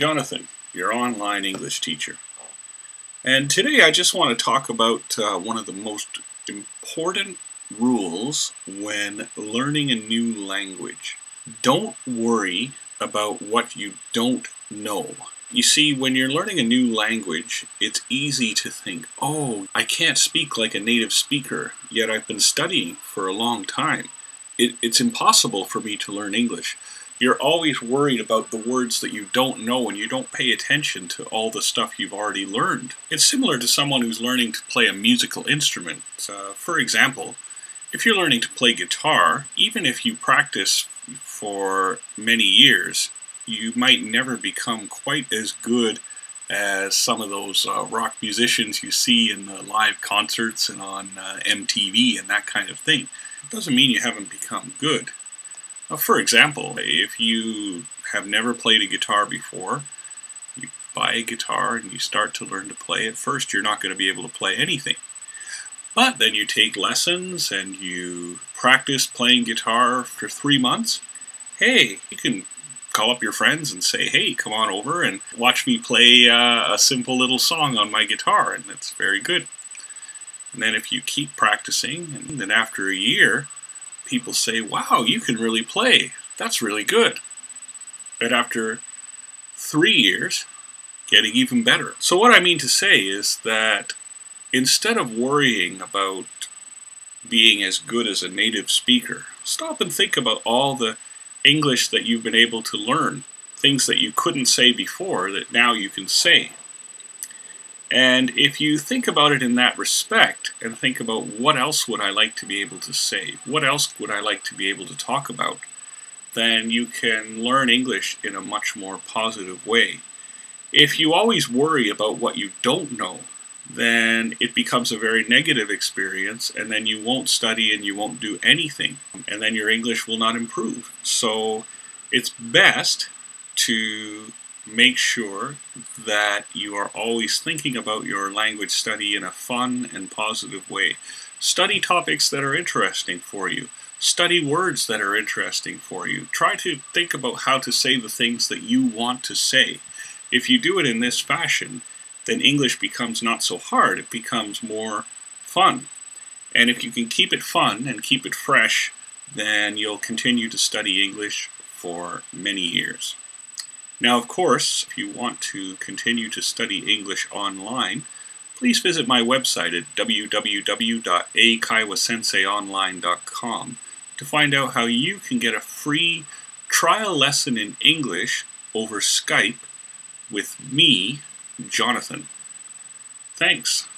Jonathan, your online English teacher. And today I just want to talk about one of the most important rules when learning a new language. Don't worry about what you don't know. You see, when you're learning a new language, it's easy to think, oh, I can't speak like a native speaker, yet I've been studying for a long time. It's impossible for me to learn English. You're always worried about the words that you don't know, and you don't pay attention to all the stuff you've already learned. It's similar to someone who's learning to play a musical instrument. For example, if you're learning to play guitar, even if you practice for many years, you might never become quite as good as some of those rock musicians you see in the live concerts and on MTV and that kind of thing. It doesn't mean you haven't become good. For example, if you have never played a guitar before, you buy a guitar and you start to learn to play. At first, you're not going to be able to play anything. But then you take lessons and you practice playing guitar for 3 months. Hey, you can call up your friends and say, hey, come on over and watch me play a simple little song on my guitar, and it's very good. And then if you keep practicing, and then after a year, people say, wow, you can really play. That's really good. And after 3 years, getting even better. So what I mean to say is that instead of worrying about being as good as a native speaker, stop and think about all the English that you've been able to learn, things that you couldn't say before that now you can say. And if you think about it in that respect, and think about what else would I like to be able to say, what else would I like to be able to talk about, then you can learn English in a much more positive way. If you always worry about what you don't know, then it becomes a very negative experience, and then you won't study and you won't do anything, and then your English will not improve. So it's best to make sure that you are always thinking about your language study in a fun and positive way. Study topics that are interesting for you. Study words that are interesting for you. Try to think about how to say the things that you want to say. If you do it in this fashion, then English becomes not so hard. It becomes more fun. And if you can keep it fun and keep it fresh, then you'll continue to study English for many years. Now, of course, if you want to continue to study English online, please visit my website at www.akaiwasenseionline.com to find out how you can get a free trial lesson in English over Skype with me, Jonathan. Thanks.